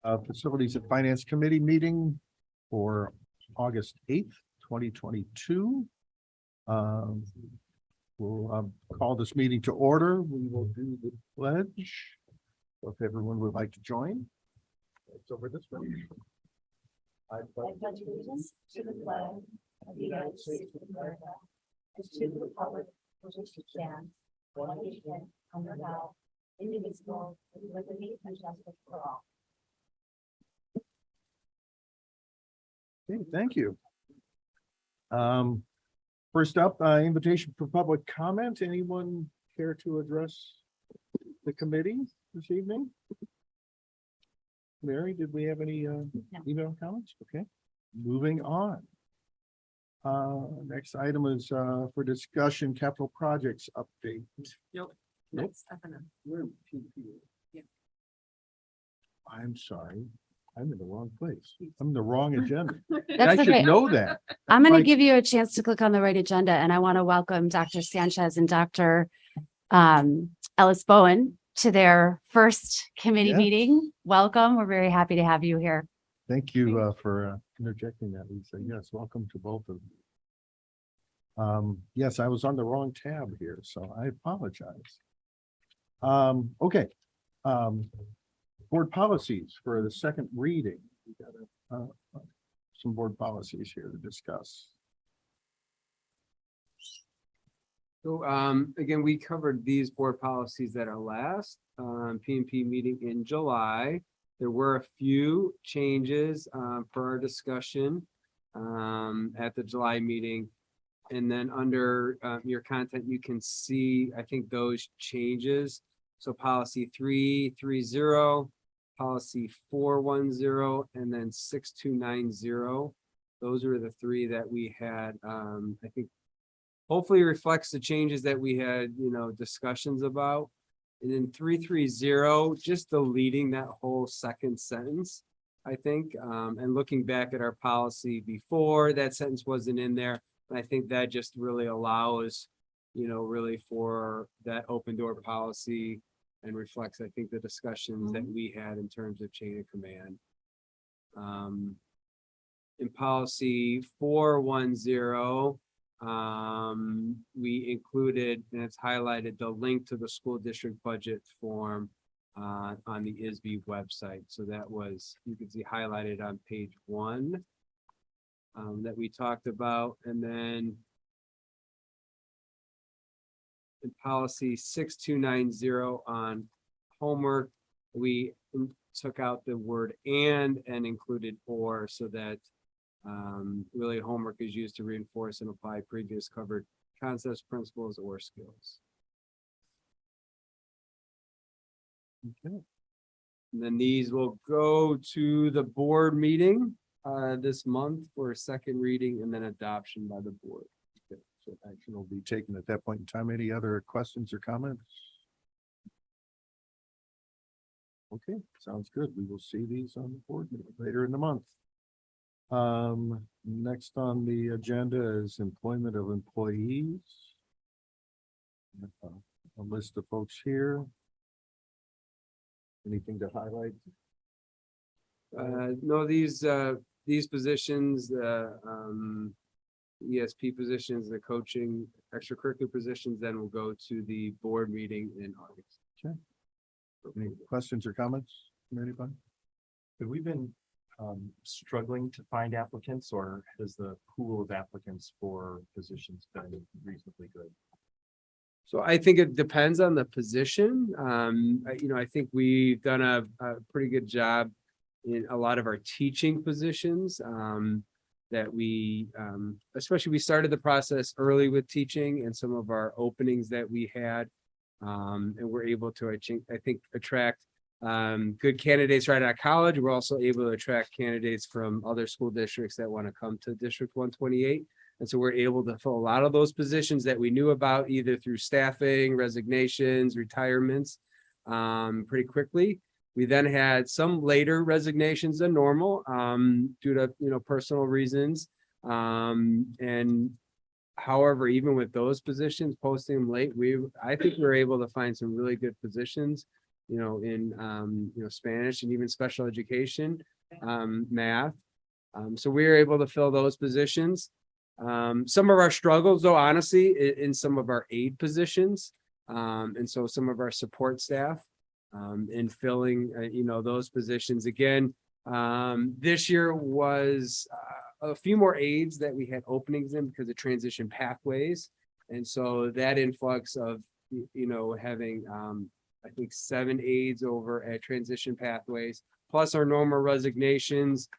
Facilities and Finance Committee meeting for August 8th, 2022. We'll call this meeting to order. We will do the pledge. So if everyone would like to join, it's over this way. I pledge allegiance to the flag of the United States of America and to the republic for which it stands, one nation under God, indivisible, with liberty and justice for all. Okay, thank you. First up, invitation for public comment. Anyone care to address the committee this evening? Mary, did we have any email comments? Okay, moving on. Next item is for discussion, capital projects update. Nope. Nope. Yeah. I'm sorry. I'm in the wrong place. I'm in the wrong agenda. I That's should okay. know that. I'm going to Like- give you a chance to click on the right agenda, and I want to welcome Dr. Sanchez and Dr. Ellis Bowen to their first committee Yes. meeting. Welcome. We're very happy to have you here. Thank you for interjecting that, Lisa. Yes, welcome to both of you. Yes, I was on the wrong tab here, so I apologize. Okay. Board policies for the second reading. We got some board policies here to discuss. So again, we covered these board policies at our last P&P meeting in July. There were a few changes for our discussion at the July meeting. And then under your content, you can see, I think, those changes. So policy 330, policy 410, and then 6290. Those are the three that we had, I think, hopefully reflects the changes that we had, discussions about. And then 330, just deleting that whole second sentence, I think, and looking back at our policy before, that sentence wasn't in there. And I think that just really allows, really for that open door policy and reflects, I think, the discussions that we had in terms of chain of command. In policy 410, we included, and it's highlighted, the link to the school district budget form on the ISB website. So that was, you can see highlighted on page 1 that we talked about. And then in policy 6290 on homework, we took out the word and included or, so that really homework is used to reinforce and apply previous covered concepts, principles, or skills. Okay. And then these will go to the board meeting this month for a second reading and then adoption by the board. Okay, so action will be taken at that point in time. Any other questions or comments? Okay, sounds good. We will see these on the board meeting later in the month. Next on the agenda is employment of employees. A list of folks here. Anything to highlight? No, these positions, ESP positions, the coaching extracurricular positions, then will go to the board meeting in August. Okay. Any questions or comments from anybody? Have we been struggling to find applicants, or has the pool of applicants for positions been reasonably good? So I think it depends on the position. I think we've done a pretty good job in a lot of our teaching positions that we, especially we started the process early with teaching and some of our openings that we had. And we're able to, I think, attract good candidates right out of college. We're also able to attract candidates from other school districts that want to come to District 128. And so we're able to fill a lot of those positions that we knew about either through staffing, resignations, retirements, pretty quickly. We then had some later resignations than normal due to, personal reasons. And however, even with those positions, posting them late, I think we were able to find some really good positions in Spanish and even special education, math. So we were able to fill those positions. Some of our struggles, though, honestly, in some of our aid positions, and so some of our support staff, in filling, those positions. Again, this year was a few more aides that we had openings in because of transition pathways. And so that influx of, having, I think 7 aides over at transition pathways, plus our normal resignations,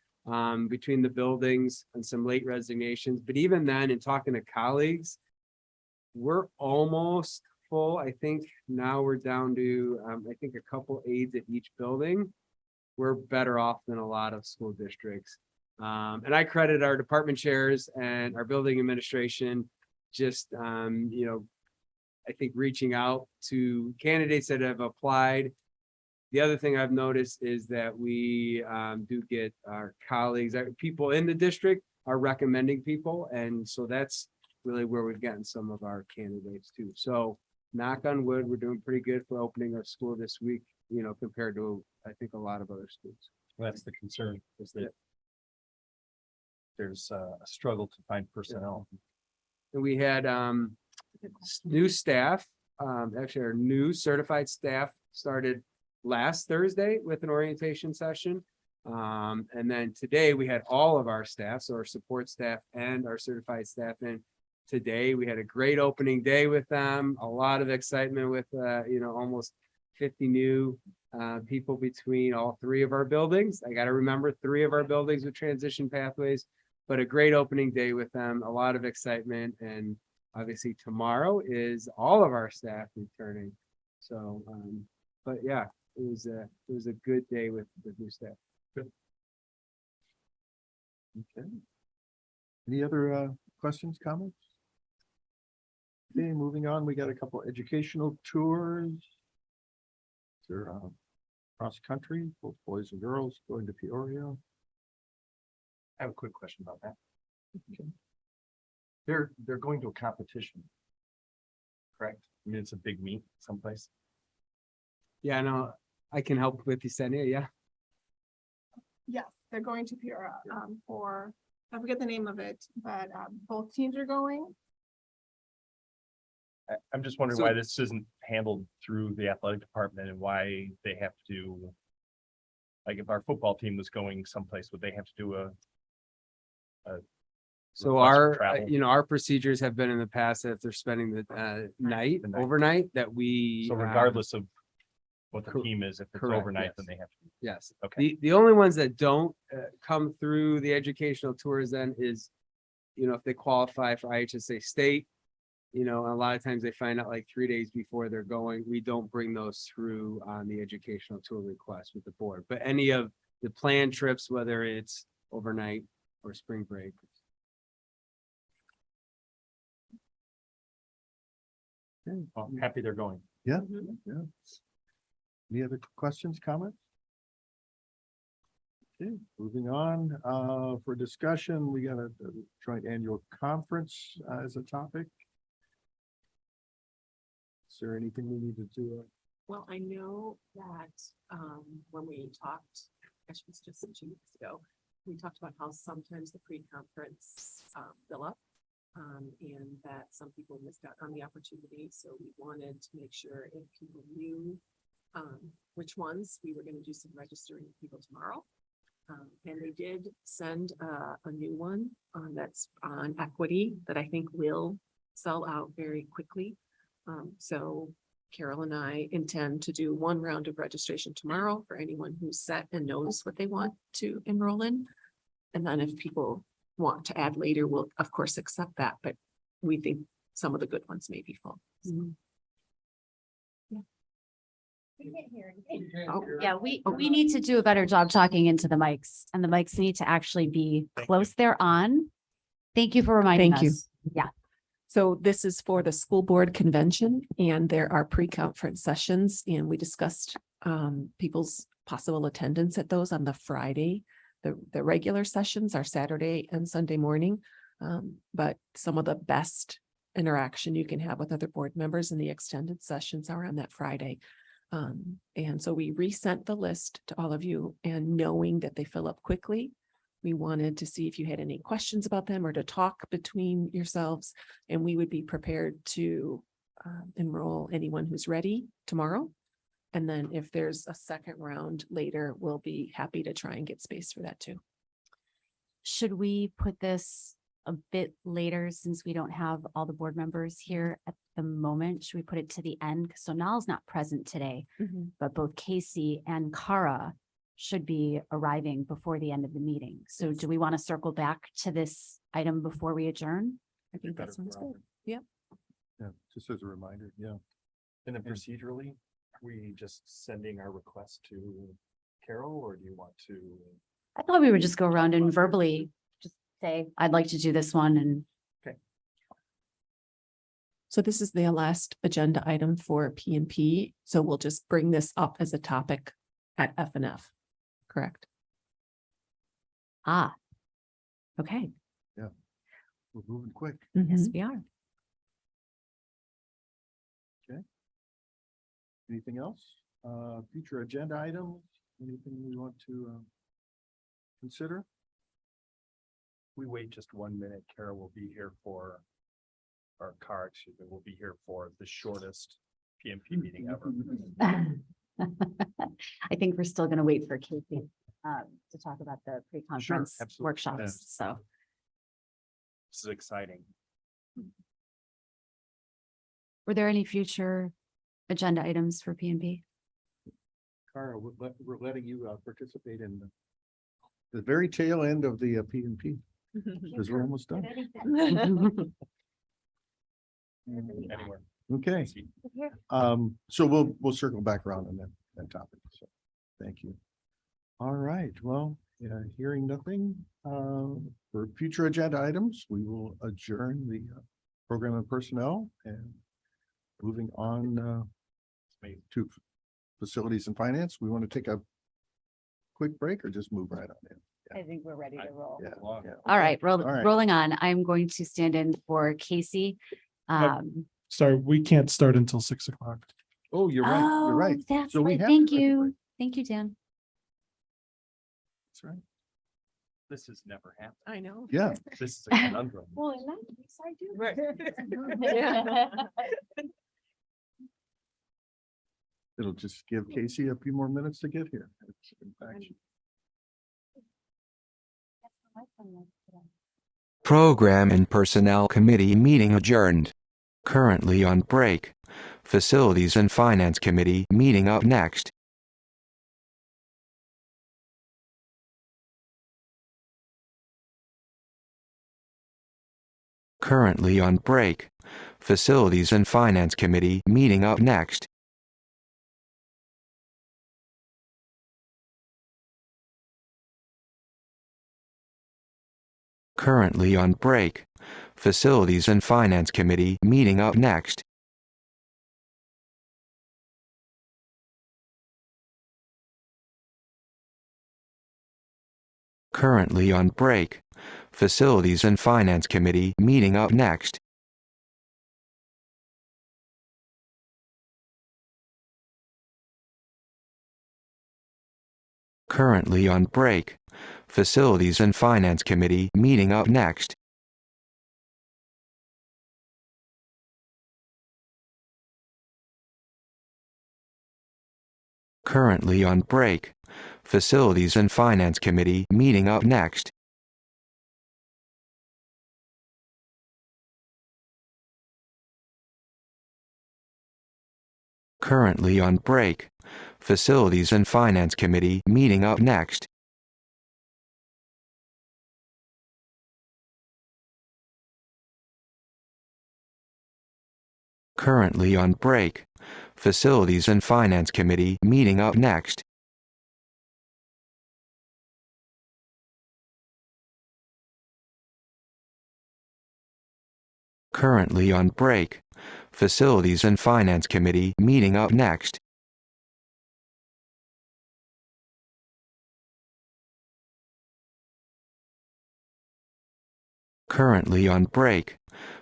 between the buildings and some late resignations. But even then, in talking to colleagues, we're almost full. I think now we're down to, I think a couple aides at each building. We're better off than a lot of school districts. And I credit our department chairs and our building administration, just, I think reaching out to candidates that have applied. The other thing I've noticed is that we do get our colleagues, our people in the district are recommending people. And so that's really where we've gotten some of our candidates too. So knock on wood, we're doing pretty good for opening our school this week, compared to, I think, a lot of other schools. Well, that's the concern, is that there's a struggle to find personnel. And we had new staff, actually our new certified staff started last Thursday with an orientation session. And then today we had all of our staff, so our support staff and our certified staff in. Today, we had a great opening day with them, a lot of excitement with, almost 50 new people between all 3 of our buildings. I got to remember 3 of our buildings with transition pathways, but a great opening day with them, a lot of excitement. And obviously tomorrow is all of our staff returning. So, but yeah, it was a good day with new staff. Okay. Any other questions, comments? Okay, moving on, we got a couple educational tours. They're cross country, both boys and girls going to Peoria. I have a quick question about that. They're going to a competition, correct? I mean, it's a big meet someplace. Yeah, no, I can help with Yesenia, yeah. Yes, they're going to Peoria for, I forget the name of it, but both teams are going. I'm just wondering So- why this isn't handled through the athletic department and why they have to, like, if our football team was going someplace, would they have to do a So request for our, travel? our procedures have been in the past that if they're spending the night, The night. overnight, that we. So regardless of what the cor- team is, if it's correct, overnight, then yes. they have to. Yes. Okay. The only ones that don't come through the educational tours then is, if they qualify for IHSA state, a lot of times they find out like 3 days before they're going. We don't bring those through on the educational tour request with the board, but any of the planned trips, whether it's overnight or spring break. Well, I'm happy they're going. Yeah. Any other questions, comments? Okay, moving on, for discussion, we got a joint annual conference as a topic. Is there anything we need to do? Well, I know that when we talked, actually, it was just 2 weeks ago, we talked about how sometimes the pre-conference fill up. And that some people missed out on the opportunity, so we wanted to make sure if people knew which ones, we were gonna do some registering of people tomorrow. And they did send a new one that's on equity that I think will sell out very quickly. So Carol and I intend to do 1 round of registration tomorrow for anyone who's set and knows what they want to enroll in. And then if people want to add later, we'll of course accept that, but we think some of the good ones may be full. We can't hear anything. Oh, Yeah, we need to do a better job talking into the mics, and the mics need to actually be close there on. Thank you for reminding Thank you. us. Yeah. So this is for the school board convention, and there are pre-conference sessions, and we discussed people's possible attendance at those on the Friday. The regular sessions are Saturday and Sunday morning. But some of the best interaction you can have with other board members in the extended sessions are on that Friday. And so we resent the list to all of you, and knowing that they fill up quickly, we wanted to see if you had any questions about them or to talk between yourselves, and we would be prepared to enroll anyone who's ready tomorrow. And then if there's a second round later, we'll be happy to try and get space for that too. Should we put this a bit later since we don't have all the board members here at the moment? Should we put it to the end? So Niall's not present today, but both Casey and Kara should be arriving before the end of the meeting. So Yes. do we want to circle back to this item before we adjourn? I think that sounds good. Yeah, just as a reminder, yeah. And then procedurally, are we just sending our request to Carol, or do you want to? I thought we would just go around and verbally just say, I'd like to do this one, and So this is the last agenda item for P and P. So we'll just bring this up as a topic at F and F, correct? okay, We're moving quick. yes, we are. Anything else? Future agenda items? Anything we want to consider? We wait just 1 minute. Carol will be here for, or Carr, excuse me, will be here for the shortest PMP meeting ever. I think we're still gonna wait for Casey to talk about the pre-conference absolutely. workshops, so. This is exciting. Were there any future agenda items for P and P? Kara, we're letting you participate in the very tail end of the P and P, because we're almost done. Anywhere. Okay, See. so we'll circle back around on that topic, so, thank you. All right, well, hearing nothing, for future agenda items, we will adjourn the program and personnel and moving on to facilities and finance. We want to take a quick break or just move right on in? I think we're ready to roll. Yeah, yeah. All right, All right. rolling on. I'm going to stand in for Casey. Sorry, we can't start until 6 o'clock. Oh, you're right, you're right. Oh, that's So we right. have to Thank take a you. break. Thank you, Dan. That's right. This has never happened. I know. Yeah, This is a conundrum. Well, in that case, I do. it'll just give Casey a few more minutes to get here. In fact, Program and Personnel Committee meeting adjourned. Currently on break. Facilities and Finance Committee meeting up next. Currently on break. Facilities and Finance Committee meeting up next. Currently on break. Facilities and Finance Committee meeting up next. Currently on break. Facilities and Finance Committee meeting up next. Currently on break. Facilities and Finance Committee meeting up next. Currently on break. Facilities and Finance Committee meeting up next. Currently on break. Facilities and Finance Committee meeting up next. Currently on break. Facilities and Finance Committee meeting up next. Currently on break. Facilities and Finance Committee meeting up next. Currently on break.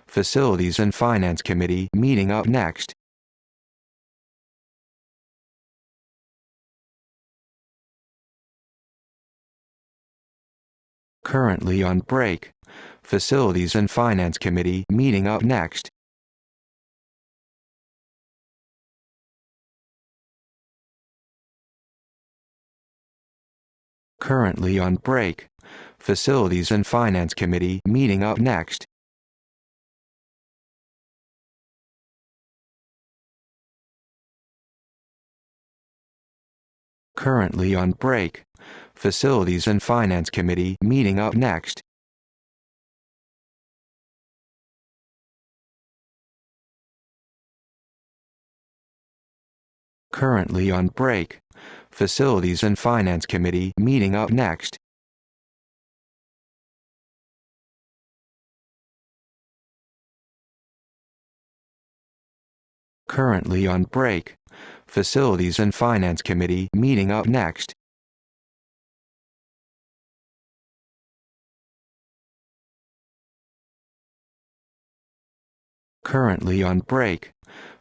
Facilities and Finance Committee meeting up next. Currently on break. Facilities and Finance Committee meeting up next. Currently on break. Facilities and Finance Committee meeting up next. Currently on break. Facilities and Finance Committee meeting up next. Currently on break. Facilities and Finance Committee meeting up next. Currently on break. Facilities and Finance Committee meeting up next. Currently on break.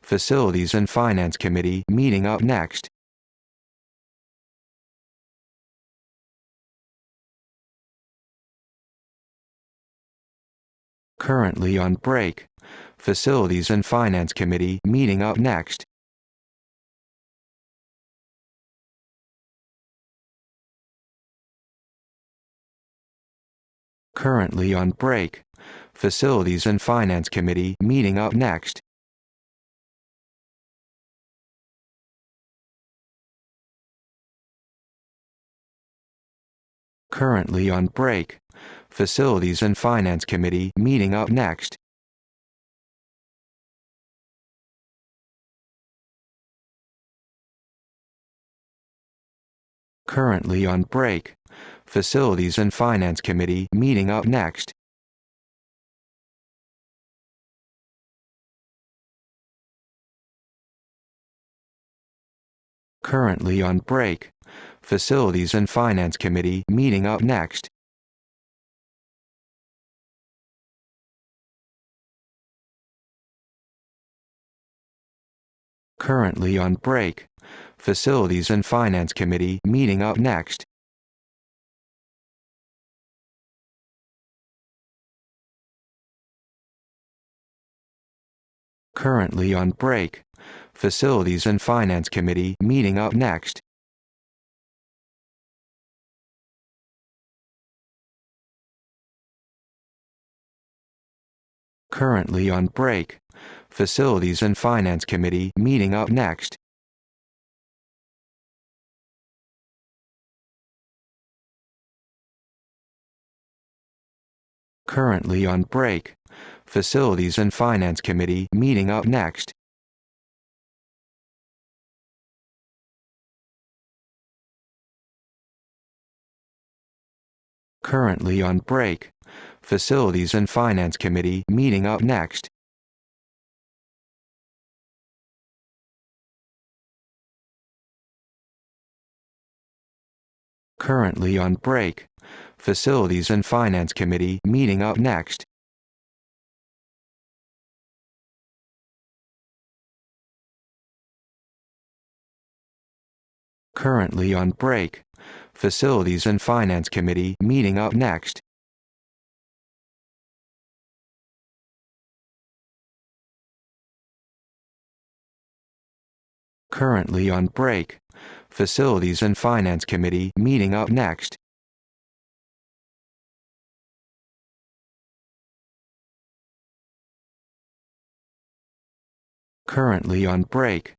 Facilities and Finance Committee meeting up next. Currently on break. Facilities and Finance Committee meeting up next. Currently on break. Facilities and Finance Committee meeting up next. Currently on break. Facilities and Finance Committee meeting up next. Currently on break. Facilities and Finance Committee meeting up next. Currently on break. Facilities and Finance Committee meeting up next. Currently on break. Facilities and Finance Committee meeting up next. Currently on break. Facilities and Finance Committee meeting up next. Currently on break. Facilities and Finance Committee meeting up next. Currently on break. Facilities and Finance Committee meeting up next. Currently on break. Facilities and Finance Committee meeting up next. Currently on break. Facilities and Finance Committee meeting up next. Currently on break. Facilities and Finance Committee meeting up next. Currently on break. Facilities and Finance Committee meeting up next. Currently on break.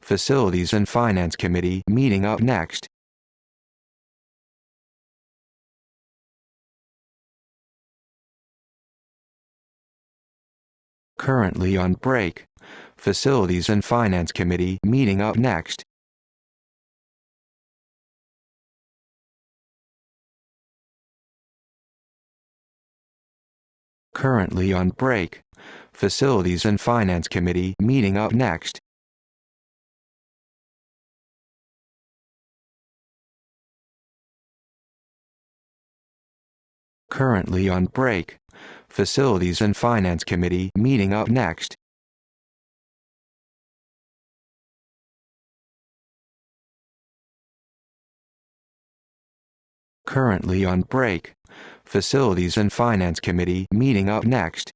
Facilities and Finance Committee meeting up next. Currently on break. Facilities and Finance Committee meeting up next. Currently on break. Facilities and Finance Committee meeting up next. Currently on break. Facilities and Finance Committee meeting up next. Currently on break. Facilities and Finance Committee meeting up next.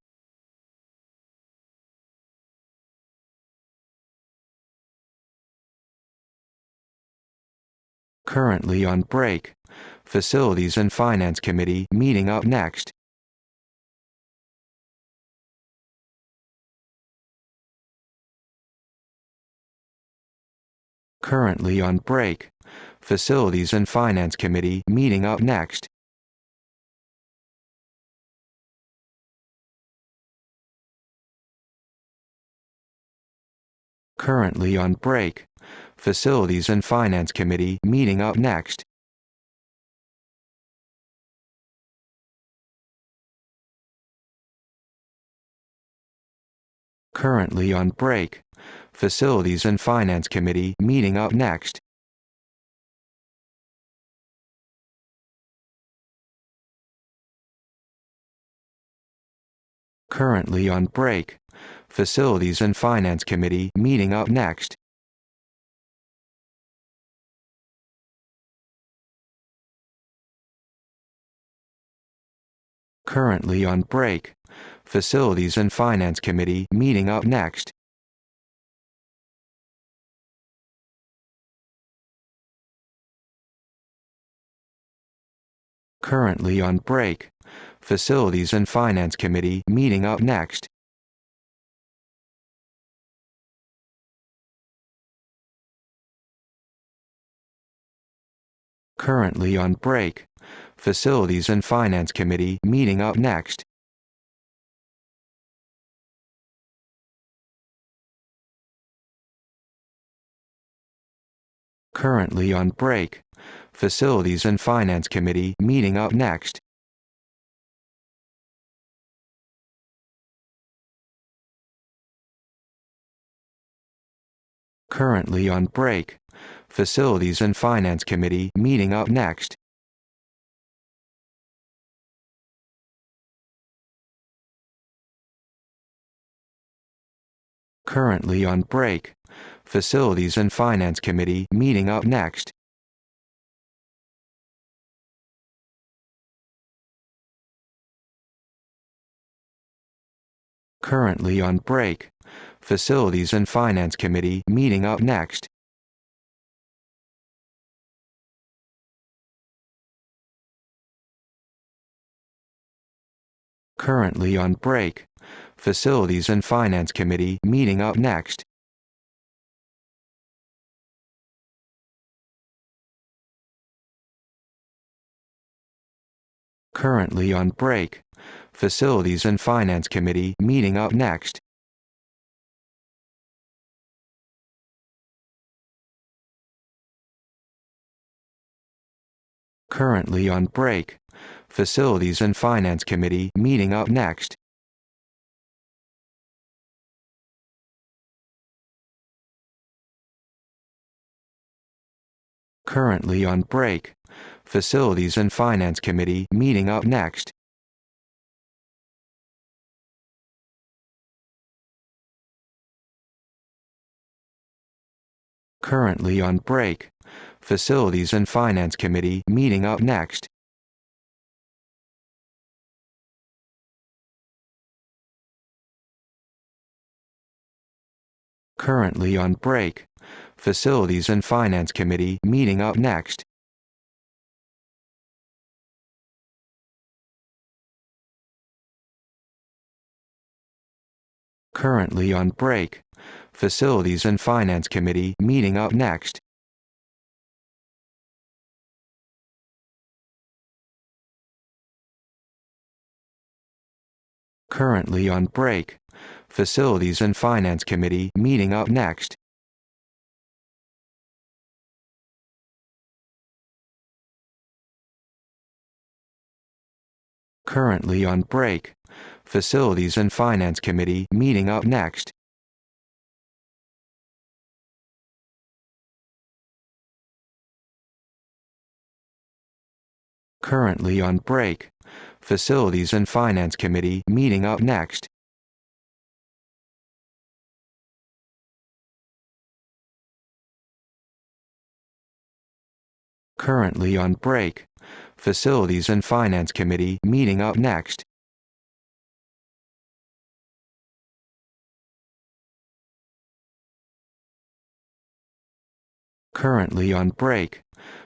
Currently on break. Facilities and Finance Committee meeting up next. Currently on break. Facilities and Finance Committee meeting up next. Currently on break. Facilities and Finance Committee meeting up next. Currently on break. Facilities and Finance Committee meeting up next. Currently on break. Facilities and Finance Committee meeting up next. Currently on break. Facilities and Finance Committee meeting up next. Currently on break. Facilities and Finance Committee meeting up next. Currently on break. Facilities and Finance Committee meeting up next. Currently on break. Facilities and Finance Committee meeting up next. Currently on break. Facilities and Finance Committee meeting up next. Currently on break. Facilities and Finance Committee meeting up next. Currently on break. Facilities and Finance Committee meeting up next. Currently on break. Facilities and Finance Committee meeting up next. Currently on break. Facilities and Finance Committee meeting up next. Currently on break. Facilities and Finance Committee meeting up next. Currently on break. Facilities and Finance Committee meeting up next. Currently on break. Facilities and Finance Committee meeting up next. Currently on break. Facilities and Finance Committee meeting up next. Currently on break. Facilities and Finance Committee meeting up next. Currently on break. Facilities and Finance Committee meeting up next. Currently on break. Facilities and Finance Committee meeting up next. Currently on break. Facilities and Finance Committee meeting up next. Currently on break. Facilities and Finance Committee meeting up next. Currently on break.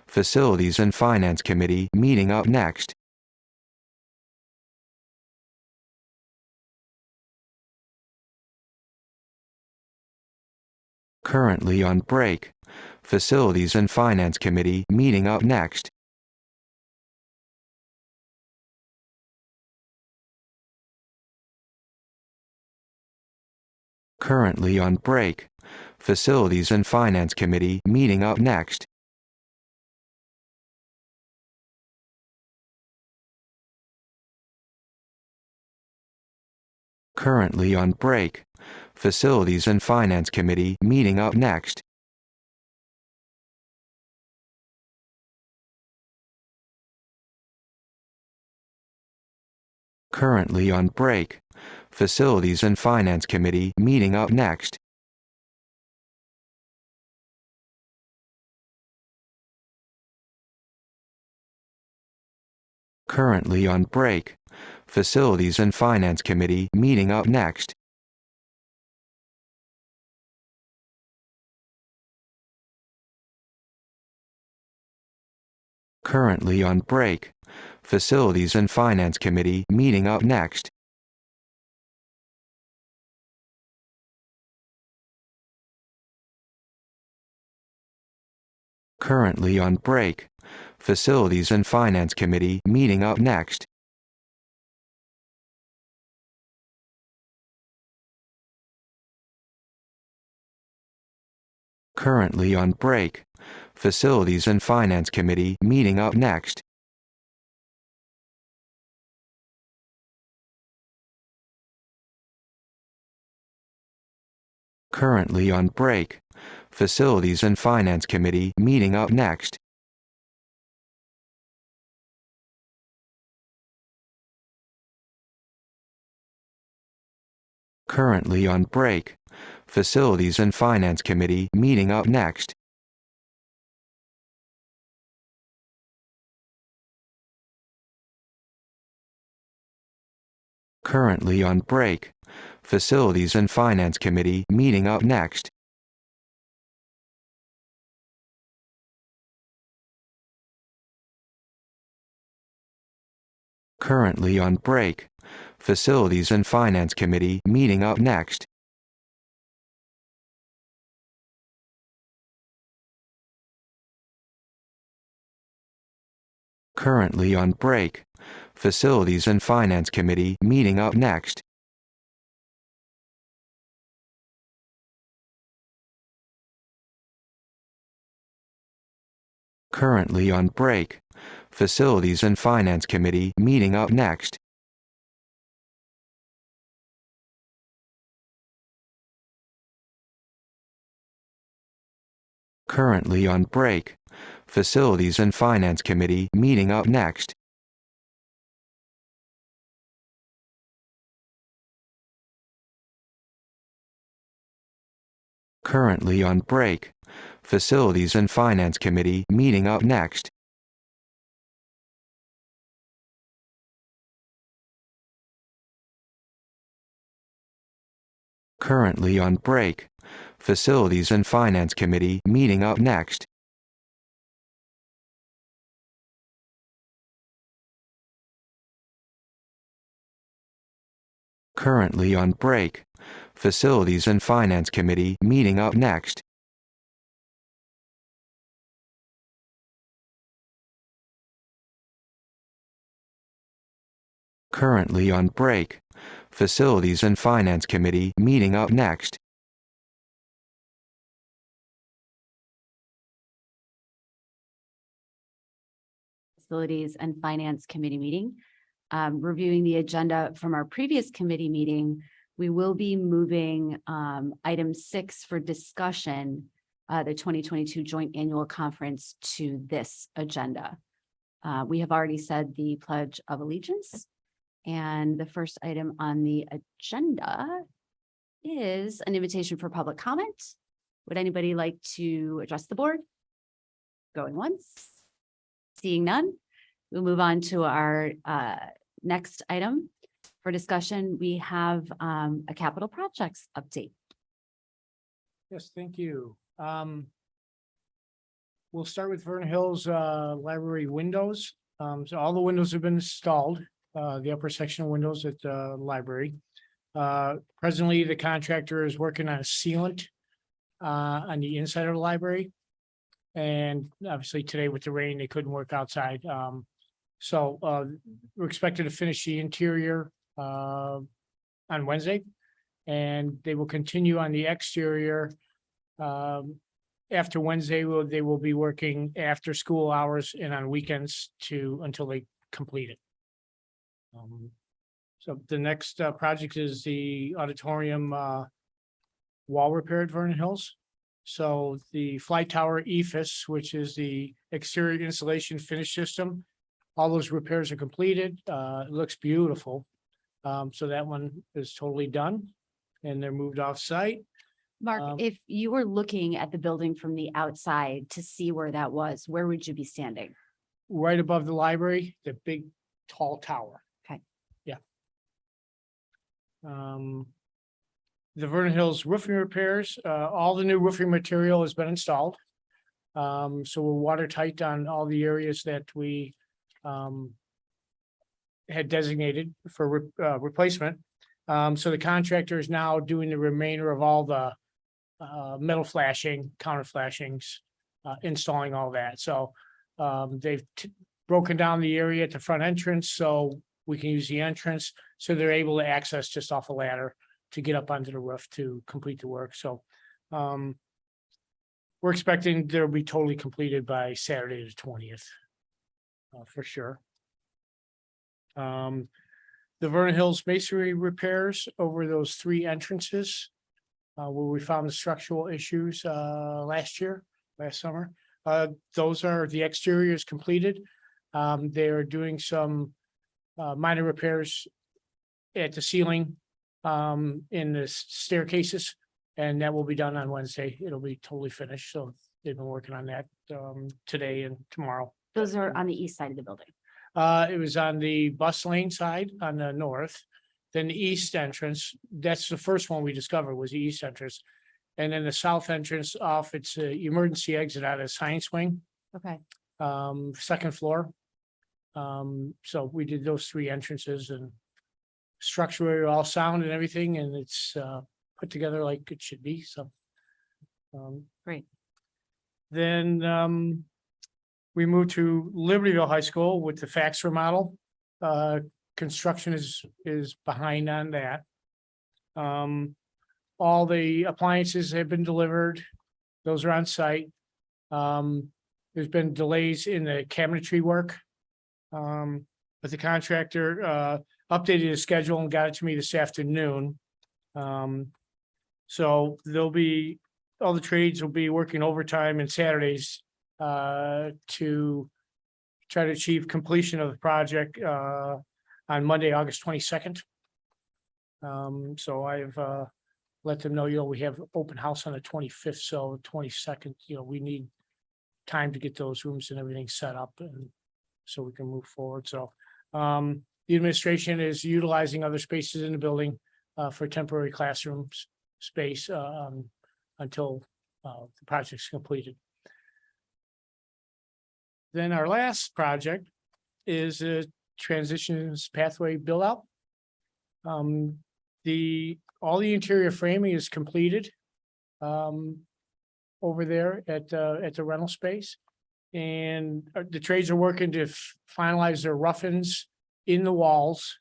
Facilities and Finance Committee meeting up next. Currently on break. Facilities and Finance Committee meeting up next. Currently on break. Facilities and Finance Committee meeting up next. Currently on break. Facilities and Finance Committee meeting up next. Currently on break. Facilities and Finance Committee meeting up next. Currently on break. Facilities and Finance Committee meeting up next. Currently on break. Facilities and Finance Committee meeting up next. Currently on break. Facilities and Finance Committee meeting up next. Currently on break. Facilities and Finance Committee meeting up next. Currently on break. Facilities and Finance Committee meeting up next. Currently on break. Facilities and Finance Committee meeting up next. Currently on break. Facilities and Finance Committee meeting up next. Currently on break. Facilities and Finance Committee meeting up next. Currently on break. Facilities and Finance Committee meeting up next. Currently on break. Facilities and Finance Committee meeting up next. Currently on break. Facilities and Finance Committee meeting up next. Currently on break. Facilities and Finance Committee meeting up next. Currently on break. Facilities and Finance Committee meeting up next. Currently on break. Facilities and Finance Committee meeting up next. Currently on break. Facilities and Finance Committee meeting up next. Facilities and Finance Committee meeting. Reviewing the agenda from our previous committee meeting, we will be moving item 6 for discussion, the 2022 Joint Annual Conference, to this agenda. We have already said the Pledge of Allegiance, and the first item on the agenda is an invitation for public comment. Would anybody like to address the board? Going once, seeing none. We'll move on to our next item for discussion. We have a capital projects update. Yes, thank you. We'll start with Vernon Hills Library windows. So all the windows have been installed, the upper section of windows at the library. Presently, the contractor is working on a sealant on the inside of the library. And obviously today with the rain, they couldn't work outside. So we're expected to finish the interior on Wednesday. And they will continue on the exterior. After Wednesday, they will be working after school hours and on weekends until they complete it. So the next project is the auditorium wall repair at Vernon Hills. So the flight tower EFIS, which is the exterior insulation finish system, all those repairs are completed. It looks beautiful. So that one is totally done and they're moved off site. Mark, if you were looking at the building from the outside to see where that was, where would you be standing? Right above the library, the big tall tower. Okay. Yeah. The Vernon Hills roofing repairs, all the new roofing material has been installed. So we're watertight on all the areas that we had designated for replacement. So the contractor is now doing the remainder of all the metal flashing, counter flashings, installing all that. So they've broken down the area at the front entrance so we can use the entrance. So they're able to access just off a ladder to get up onto the roof to complete the work. So we're expecting they'll be totally completed by Saturday the 20th for sure. The Vernon Hills masonry repairs over those 3 entrances where we found the structural issues last summer. Those are the exterior is completed. They are doing some minor repairs at the ceiling in the staircases, and that will be done on Wednesday. It'll be totally finished. So they've been working on that today and tomorrow. Those are on the east side of the building. It was on the bus lane side on the north, then the east entrance. That's the first one we discovered was the east entrance. And then the south entrance off its emergency exit out of science wing, Okay. second floor. So we did those 3 entrances and structurally all sound and everything, and it's put together like it should be. So Great. Then we moved to Libertyville High School with the FAX remodel. Construction is behind on that. All the appliances have been delivered. Those are on site. There's been delays in the cabinetry work. But the contractor updated his schedule and got it to me this afternoon. So all the trades will be working overtime and Saturdays to try to achieve completion of the project on Monday, August 22nd. So I've let them know, we have open house on the 25th, so 22nd, we need time to get those rooms and everything set up and so we can move forward. So the administration is utilizing other spaces in the building for temporary classrooms space until the project's completed. Then our last project is a transitions pathway build out. All the interior framing is completed over there at the rental space. And the trades are working to finalize their rough-ins in the walls.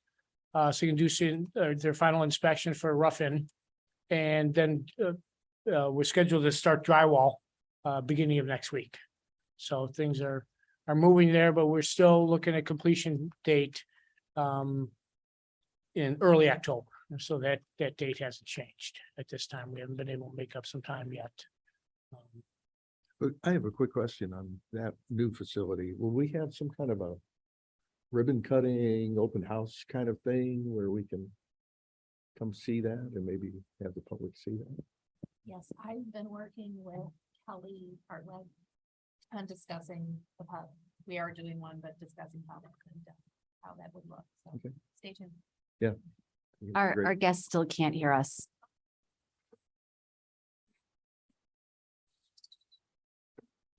So you can do their final inspection for rough-in. And then we're scheduled to start drywall beginning of next week. So things are moving there, but we're still looking at completion date in early October. So that date hasn't changed at this time. We haven't been able to make up some time yet. But I have a quick question on that new facility. Will we have some kind of a ribbon cutting, open house kind of thing where we can come see that and maybe have the public see that? Yes, I've been working with Kelly Hartwig on discussing the we are doing one, but discussing how that would look. So Okay. stay tuned. Our guests still can't hear us.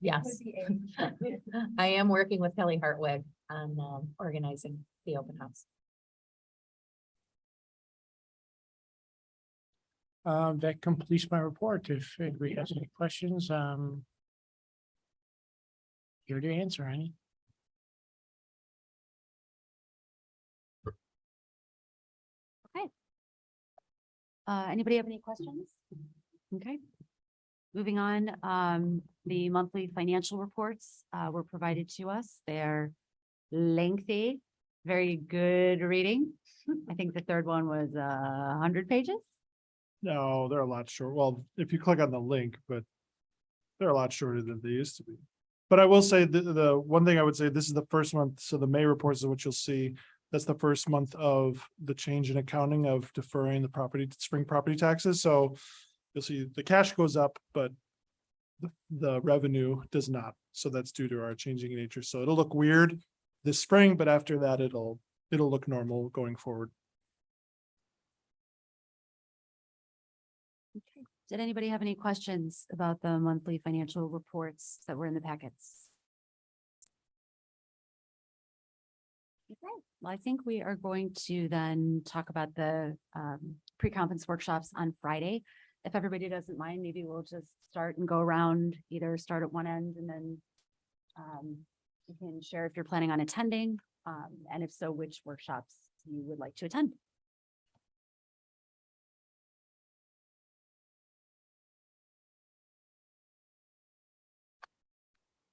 Yes. I am working with Kelly Hartwig on organizing the open house. That completes my report. If anybody has any questions, here to answer any. Anybody have any questions? Okay. Moving on, the monthly financial reports, were provided to us. They're lengthy, very good reading. I think the third one was 100 pages. No, they're a lot short. Well, if you click on the link, but they're a lot shorter than they used to be. But I will say the one thing I would say, this is the first month, so the May reports is what you'll see. That's the first month of the change in accounting of deferring the spring property taxes. So you'll see the cash goes up, but the revenue does not. So that's due to our changing nature. So it'll look weird this spring, but after that, it'll look normal going forward. Okay. Did anybody have any questions about the monthly financial reports that were in the packets? Okay, well, I think we are going to then talk about the pre-conference workshops on Friday. If everybody doesn't mind, maybe we'll just start and go around, either start at one end and then you can share if you're planning on attending, and if so, which workshops you would like to attend.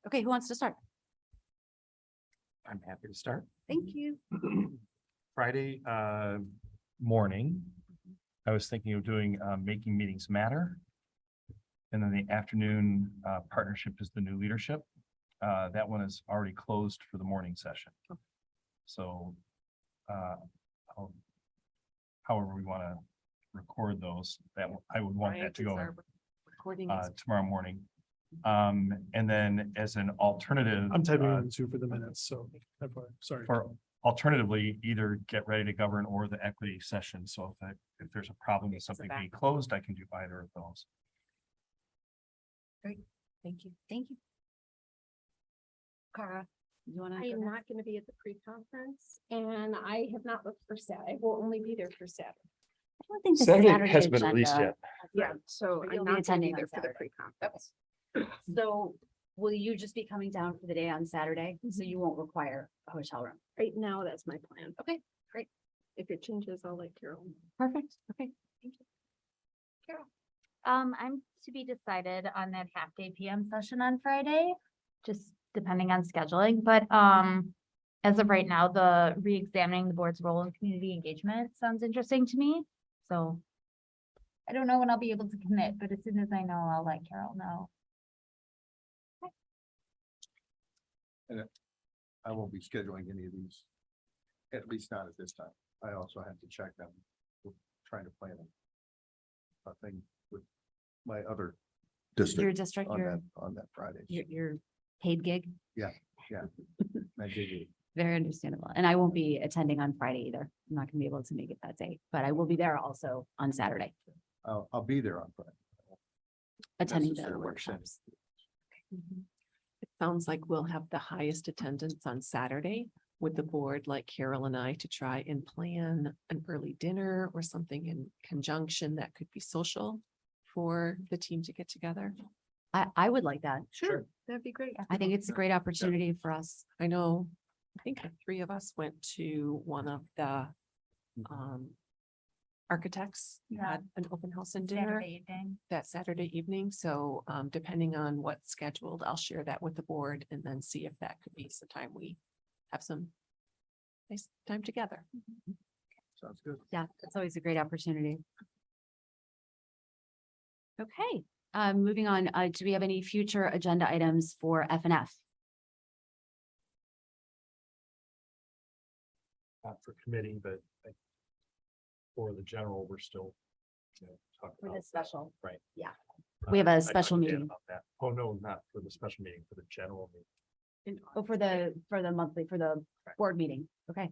Okay, who wants to start? I'm happy to start. Thank you. Friday, morning, I was thinking of doing, Making Meetings Matter. And then the afternoon, Partnership is the New Leadership. That one is already closed for the morning session. So, however we want to record those, I would want that to go Recording tomorrow morning. And then as an alternative. I'm typing in two for the minutes, so sorry. Or alternatively, either get ready to govern or the equity session. So if there's a problem with something being closed, I can do either of those. Thank you. Thank you. Cara, you want to? I am not going to be at the pre-conference and I have not looked for Saturday. I will only be there for Saturday. I don't think the Saturday hasn't been released agenda- Yeah, so But you'll I'm be not going to attending be on there for the Saturday. pre-conference. So will you just be coming down for the day on Saturday? So you won't require a hotel room? Right now, that's my plan. Okay, great. If it changes, I'll let Carol know. Perfect. Okay. I'm to be decided on that half day PM session on Friday, just depending on scheduling, but, as of right now, the re-examining the board's role in community engagement sounds interesting to me, so. I don't know when I'll be able to commit, but as soon as I know, I'll let Carol know. I won't be scheduling any of these, at least not at this time. I also have to check them. We're trying to plan a thing with my other Your district district, on that Friday. your paid gig, I did it. very understandable. And I won't be attending on Friday either. I'm not gonna be able to make it that day, but I will be there also on Saturday, I'll be there on Friday. attending the Necessarily workshops. It sounds like we'll have the highest attendance on Saturday with the board, like Carol and I, to try and plan an early dinner or something in conjunction that could be social for the team to get together. I would like that. Sure, that'd be great. I think it's a great opportunity for us. I know, I think the three of us went to one of the architects Yeah. had an open house and dinner Saturday evening. that Saturday evening. So depending on what's scheduled, I'll share that with the board and then see if that could be some time we have some nice time together. Sounds good. Yeah, it's always a great opportunity. Okay, moving on, do we have any future agenda items for F and F? Not for committee, but for the general, we're still. Talking For about the special. Right. Yeah. We have a I special talked to Dan meeting. about that. Oh, no, not for the special meeting, for the general meeting. Oh, for the monthly, for the board meeting. Okay.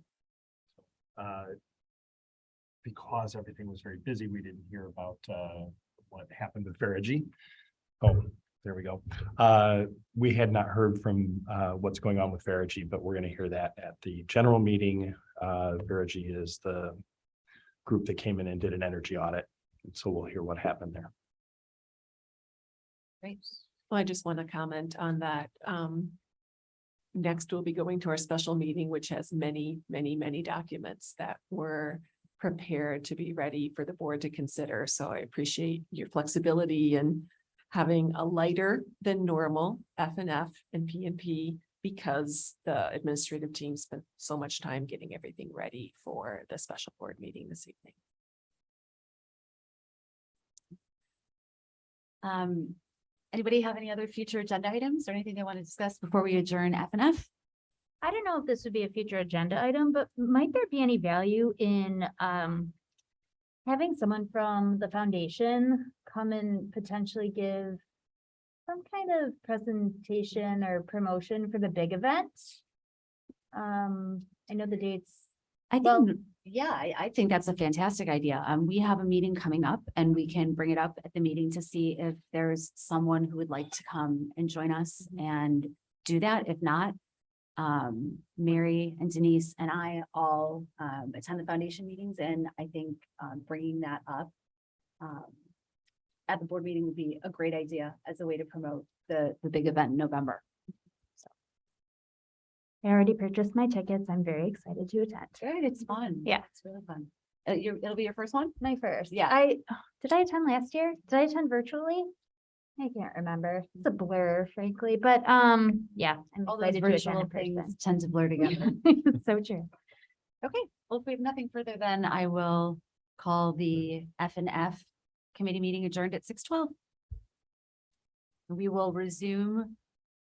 Because everything was very busy, we didn't hear about what happened with Verigy. Oh, there we go. We had not heard from what's going on with Verigy, but we're going to hear that at the general meeting. Verigy is the group that came in and did an energy audit. So we'll hear what happened there. Great. Well, I just want to comment on that. Next, we'll be going to our special meeting, which has many, many, many documents that were prepared to be ready for the board to consider. So I appreciate your flexibility and having a lighter than normal F&F and P&P because the administrative team spent so much time getting everything ready for the special board meeting this evening. Anybody have any other future agenda items or anything they want to discuss before we adjourn F and F? I don't know if this would be a future agenda item, but might there be any value in having someone from the foundation come and potentially give some kind of presentation or promotion for the big event? I know the dates. I Well- think, yeah, I think that's a fantastic idea. We have a meeting coming up and we can bring it up at the meeting to see if there's someone who would like to come and join us and do that. If not, Mary and Denise and I all attend the foundation meetings, and I think bringing that up at the board meeting would be a great idea as a way to promote the big event in November. I already purchased my tickets. I'm very excited to attend. Good, it's fun. Yeah. It's really fun. It'll be your first one? My first. Yeah. Did I attend last year? Did I attend virtually? I can't remember. It's a blur, frankly, but yeah, I'm All those excited to attend virtual in person. things tend to blur together. So true. Okay, well, if we have nothing further, then I will call the F and F committee meeting adjourned at 6:12. We will resume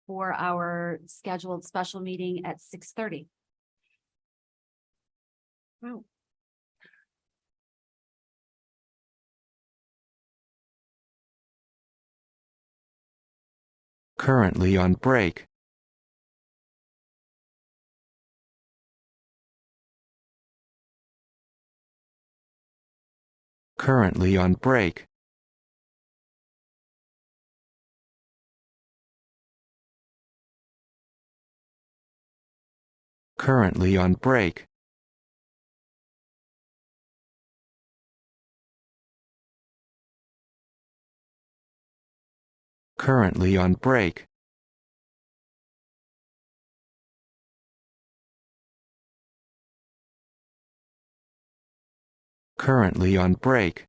for our scheduled special meeting at 6:30. Wow. Currently on break. Currently on break. Currently on break. Currently on break. Currently on break.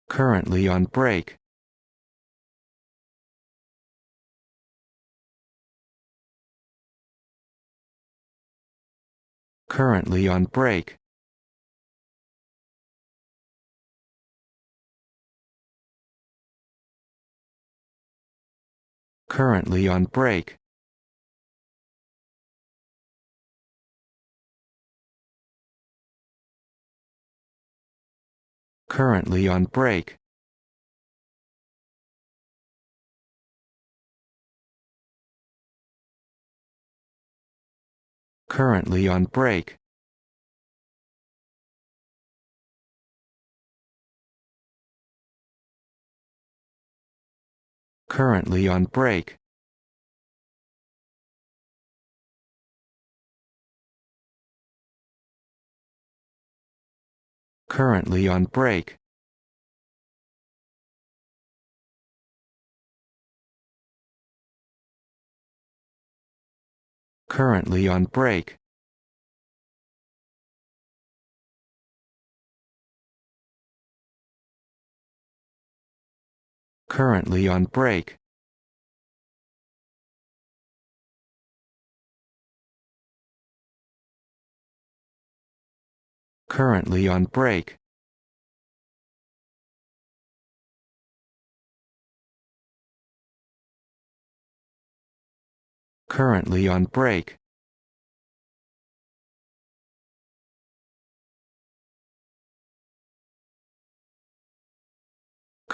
Currently on break. Currently on break. Currently on break. Currently on break. Currently on break. Currently on break. Currently on break. Currently on break. Currently on break. Currently on break. Currently on break.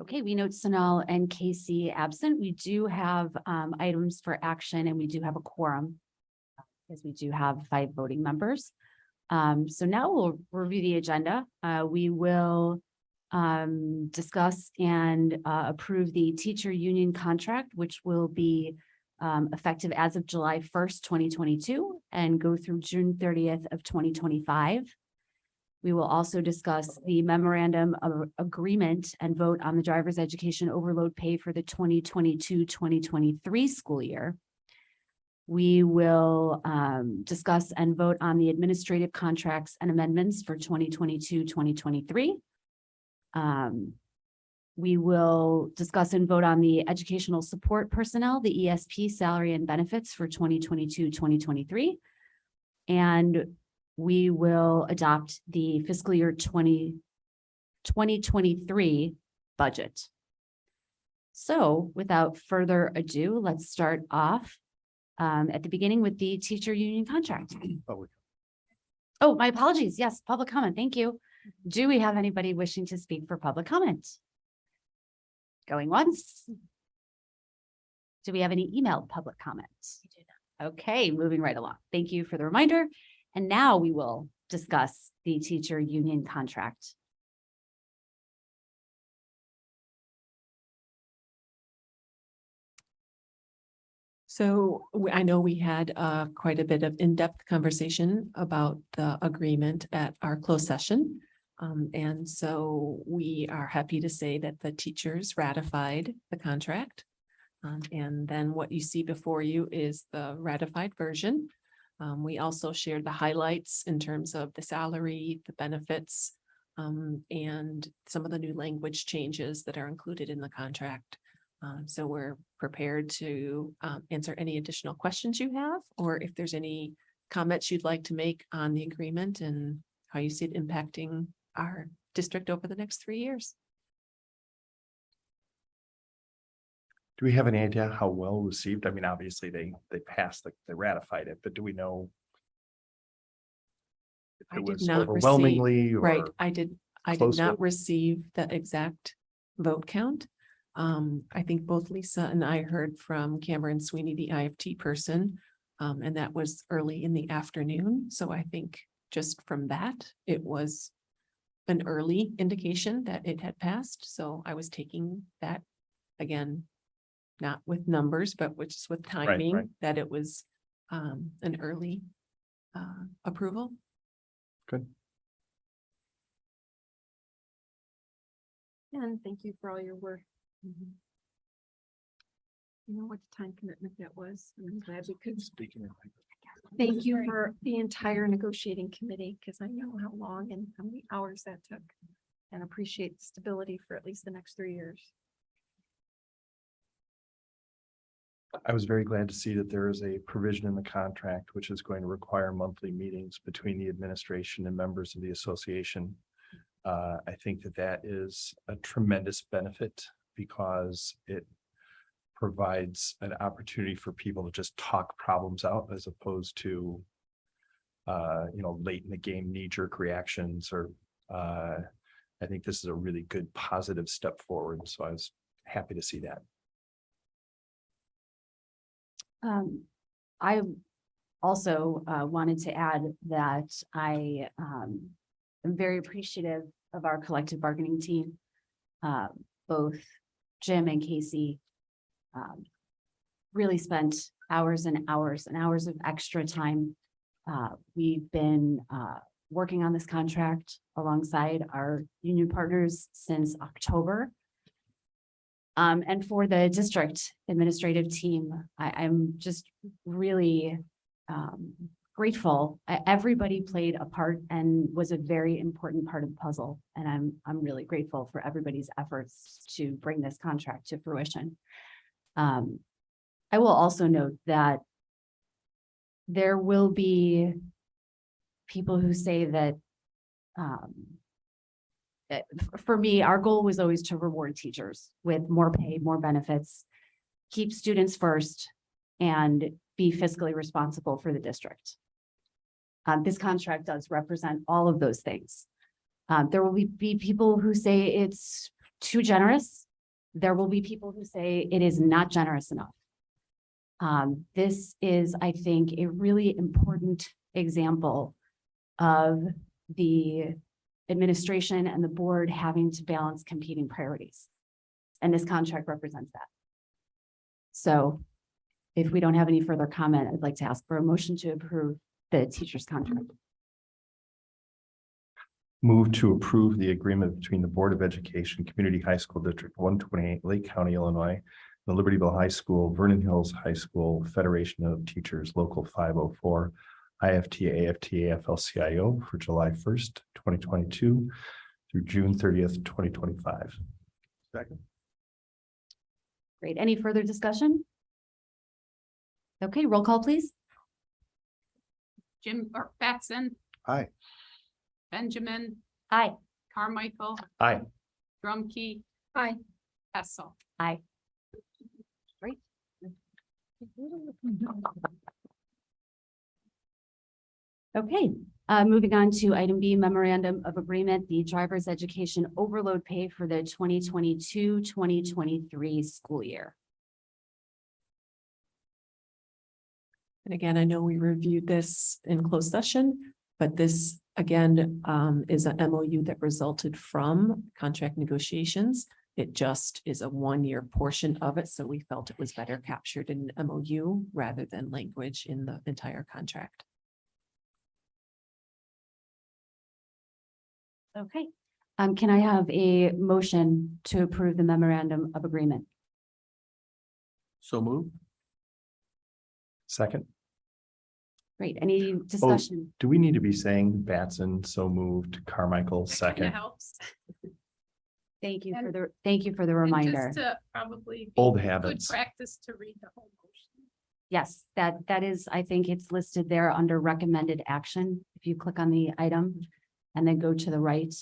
Okay, we note Sonal and Casey absent. We do have items for action and we do have a quorum. Because we do have 5 voting members. So now we'll review the agenda. We will discuss and approve the teacher union contract, which will be effective as of July 1st, 2022 and go through June 30th of 2025. We will also discuss the memorandum of agreement and vote on the driver's education overload pay for the 2022-2023 school year. We will discuss and vote on the administrative contracts and amendments for 2022-2023. We will discuss and vote on the educational support personnel, the ESP salary and benefits for 2022-2023. And we will adopt the fiscal year 2023 budget. So without further ado, let's start off at the beginning with the teacher union contract. Public. Oh, my apologies. Yes, public comment. Thank you. Do we have anybody wishing to speak for public comment? Going once? Do we have any emailed public comments? Okay, moving right along. Thank you for the reminder. And now we will discuss the teacher union contract. So I know we had quite a bit of in-depth conversation about the agreement at our closed session. And so we are happy to say that the teachers ratified the contract. And then what you see before you is the ratified version. We also shared the highlights in terms of the salary, the benefits, and some of the new language changes that are included in the contract. So we're prepared to answer any additional questions you have, or if there's any comments you'd like to make on the agreement and how you see it impacting our district over the next 3 years. Do we have any idea how well received? I mean, obviously they passed, they ratified it, but do we know? If I it did was not receive- overwhelmingly or? Right, I did close not vote? receive the exact vote count. I think both Lisa and I heard from Cameron Sweeney, the IFT person, and that was early in the afternoon. So I think just from that, it was an early indication that it had passed. So I was taking that again, not with numbers, but just with timing, right. that it was an early approval. Good. And thank you for all your work. You know what time commitment that was. I'm glad we could. Speaking of. Thank you for the entire negotiating committee, because I know how long and how many hours that took. And appreciate the stability for at least the next 3 years. I was very glad to see that there is a provision in the contract which is going to require monthly meetings between the administration and members of the association. I think that is a tremendous benefit because it provides an opportunity for people to just talk problems out as opposed to late in the game knee-jerk reactions or I think this is a really good positive step forward. So I was happy to see that. I also wanted to add that I am very appreciative of our collective bargaining team. Both Jim and Casey really spent hours and hours and hours of extra time. We've been working on this contract alongside our union partners since October. And for the district administrative team, I'm just really grateful. Everybody played a part and was a very important part of the puzzle. And I'm really grateful for everybody's efforts to bring this contract to fruition. I will also note that there will be people who say that for me, our goal was always to reward teachers with more pay, more benefits, keep students first, and be fiscally responsible for the district. This contract does represent all of those things. There will be people who say it's too generous. There will be people who say it is not generous enough. This is, I think, a really important example of the administration and the board having to balance competing priorities. And this contract represents that. So if we don't have any further comment, I'd like to ask for a motion to approve the teacher's contract. Move to approve the agreement between the Board of Education, Community High School District 128, Lake County, Illinois, the Libertyville High School, Vernon Hills High School, Federation of Teachers, Local 504, IFT, AFT, AFL-CIO for July 1st, 2022 through June 30th, 2025. Second. Great. Any further discussion? Okay, roll call, please. Jim or Batson, Aye. Benjamin, Aye. Carmichael, Aye. Drumkey. Aye. Hessel. Aye. Great. Okay, moving on to item B, memorandum of agreement, the driver's education overload pay for the 2022-2023 school year. And again, I know we reviewed this in closed session, but this again is an MOU that resulted from contract negotiations. It just is a one-year portion of it, so we felt it was better captured in an MOU rather than language in the entire contract. Okay, can I have a motion to approve the memorandum of agreement? So moved. Second. Great, any discussion? Do we need to be saying Batson so moved, Carmichael That second? helps. Thank you for And- the, thank you for the And reminder. just to probably. be Old Good habits. practice to read the whole motion. Yes, that is, I think it's listed there under recommended action. If you click on the item and then go to the right.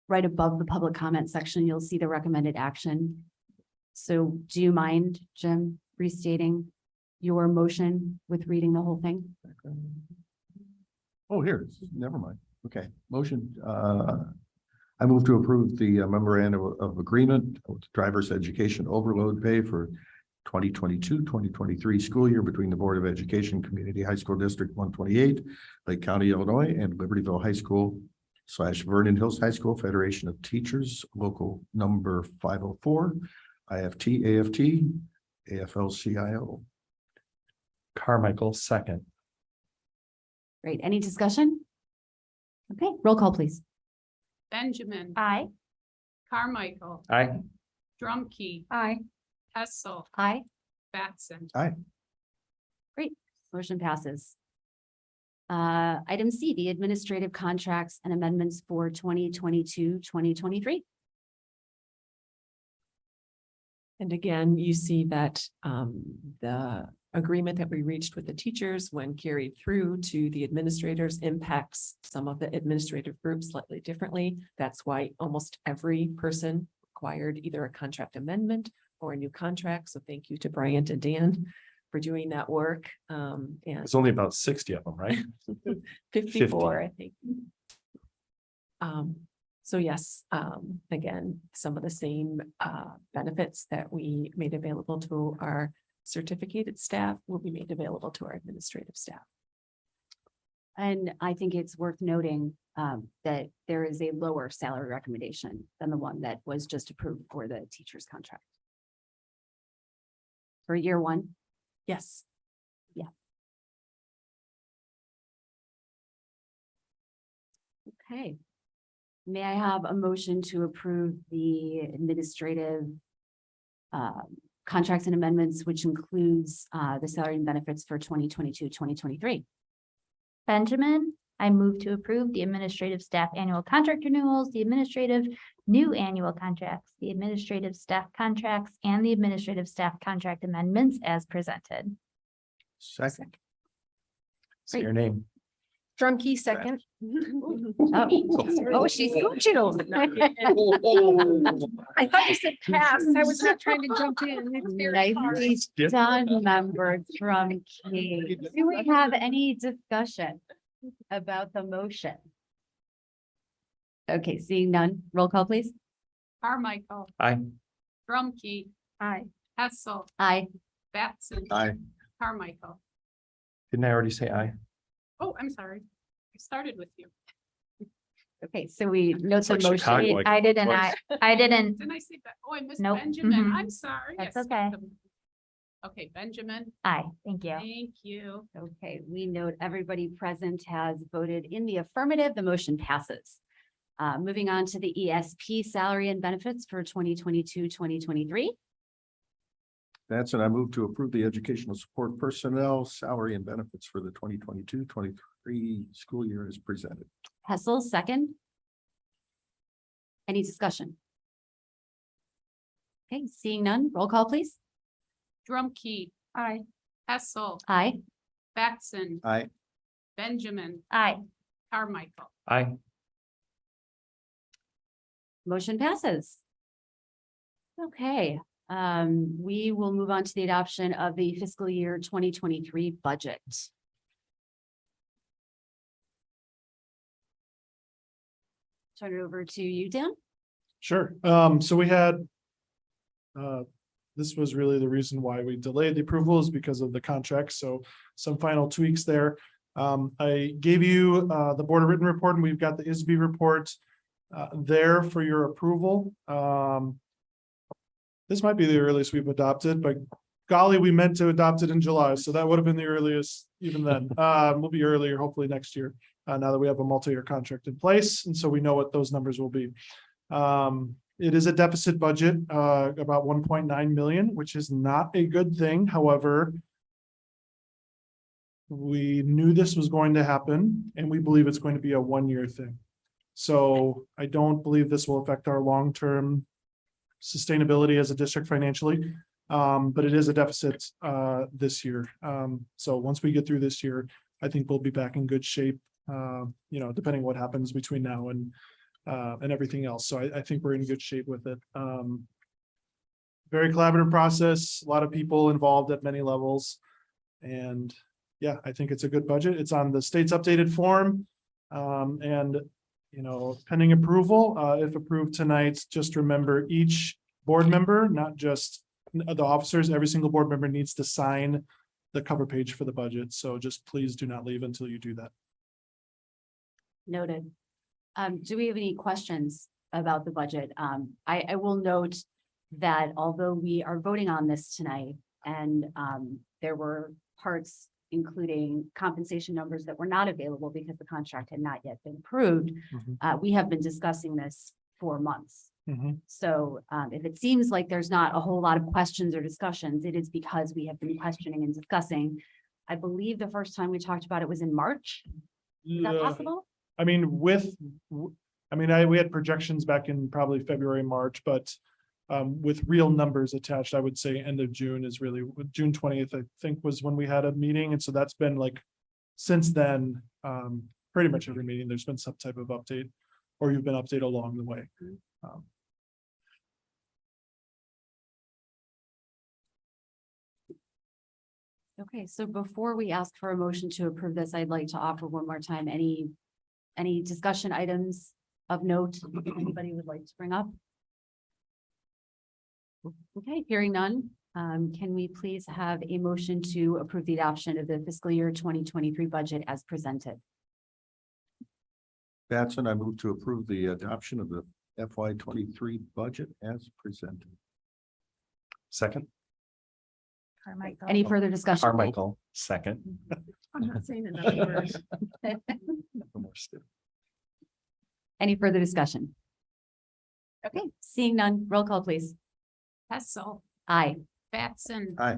Right above the public comment section, you'll see the recommended action. So do you mind, Jim, restating your motion with reading the whole thing? Oh, here, never mind. Okay, motion, I move to approve the memorandum of agreement with driver's education overload pay for 2022-2023 school year between the Board of Education, Community High School District 128, Lake County, Illinois, and Libertyville High School / Vernon Hills High School, Federation of Teachers, Local Number 504, IFT, AFT, AFL-CIO. Carmichael second. Great, any discussion? Okay, roll call, please. Benjamin. Aye. Carmichael, Aye. Drumkey, Aye. Hessel, Aye. Batson. Motion passes. Item C, the administrative contracts and amendments for 2022-2023. And again, you see that the agreement that we reached with the teachers when carried through to the administrators impacts some of the administrative groups slightly differently. That's why almost every person required either a contract amendment or a new contract. So thank you to Bryant and Dan for doing that work. And It's only about 60 of them, right? 54, I think. So yes, again, some of the same benefits that we made available to our certificated staff will be made available to our administrative staff. And I think it's worth noting that there is a lower salary recommendation than the one that was just approved for the teacher's contract. For year one. Yes. Okay. May I have a motion to approve the administrative contracts and amendments, which includes the salary and benefits for 2022-2023? Benjamin, I move to approve the administrative staff annual contract renewals, the administrative new annual contracts, the administrative staff contracts, and the administrative staff contract amendments as presented. Second. Say your name. Drumkey second. Oh, she's coaching over. I thought you said pass. I was not trying to jump in. It's very hard. Nicely done, member from Key. Do we have any discussion about the motion? Okay, seeing none, roll call, please. Carmichael, Aye. Drumkey. Aye. Hessel, Aye. Batson. Aye. Carmichael. Didn't I already say aye? Oh, I'm sorry. I started with you. Okay, so we note It's the like motion. Chicago, like, I didn't, twice. I didn't, Didn't I say that? Oh, I missed Nope. Benjamin. Mhm. I'm sorry. That's I okay. skipped him. Okay, Benjamin, aye, thank you. thank you. Okay, we note everybody present has voted in the affirmative. The motion passes. Moving on to the ESP salary and benefits for 2022-2023. That's and I move to approve the educational support personnel salary and benefits for the 2022-23 school year as presented. Hessel, second. Any discussion? Okay, seeing none, roll call, please. Drumkey. Aye. Hessel, Aye. Batson, Aye. Benjamin, Aye. Carmichael. Aye. Motion passes. Okay, we will move on to the adoption of the fiscal year 2023 budget. Turn it over to you, Dan. Sure. So we had. This was really the reason why we delayed the approval is because of the contract. So some final tweaks there. I gave you the board of written report and we've got the ISB report there for your approval. This might be the earliest we've adopted, but golly, we meant to adopt it in July. So that would have been the earliest even then. We'll be earlier, hopefully next year, now that we have a multi-year contract in place. And so we know what those numbers will be. It is a deficit budget, about 1.9 million, which is not a good thing. However, we knew this was going to happen and we believe it's going to be a one-year thing. So I don't believe this will affect our long-term sustainability as a district financially. But it is a deficit this year. So once we get through this year, I think we'll be back in good shape, depending what happens between now and everything else. So I think we're in good shape with it. Very collaborative process, a lot of people involved at many levels. And yeah, I think it's a good budget. It's on the state's updated form. Pending approval, if approved tonight, just remember each board member, not just the officers, every single board member needs to sign the cover page for the budget. So just please do not leave until you do that. Noted. Do we have any questions about the budget? I will note that although we are voting on this tonight and there were parts including compensation numbers that were not available because the contract had not yet been approved, we have been discussing this for months. So if it seems like there's not a whole lot of questions or discussions, it is because we have been questioning and discussing. I believe the first time we talked about it was in March. Is that possible? I mean, we had projections back in probably February, March, but with real numbers attached, I would say end of June is really June 20th, I think was when we had a meeting. And so that's been like, since then, pretty much every meeting, there's been some type of update or you've been updated along the way. Okay, so before we ask for a motion to approve this, I'd like to offer one more time, any discussion items of note anybody would like to bring up? Okay, hearing none, can we please have a motion to approve the adoption of the fiscal year 2023 budget as presented? Batson, I move to approve the adoption of the FY23 budget as presented. Second. Carmichael. Any further discussion? Carmichael, second. I'm not saying another word. Any further discussion? Okay, seeing none, roll call, please. Hessel, Aye. Batson. Aye.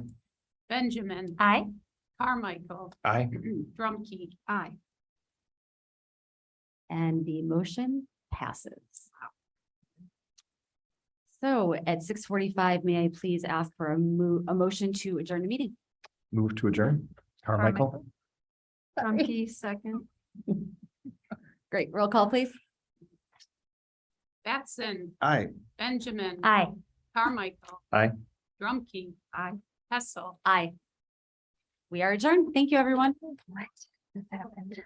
Benjamin. Aye. Carmichael. Aye. Drumkey. Aye. And the motion passes. So at 6:45, may I please ask for a motion to adjourn the meeting? Move to adjourn. Carmichael. Drumkey, second. Great, roll call, please. Batson. Aye. Benjamin. Aye. Carmichael. Aye. Drumkey. Aye. Hessel. Aye. We are adjourned. Thank you, everyone. What just happened?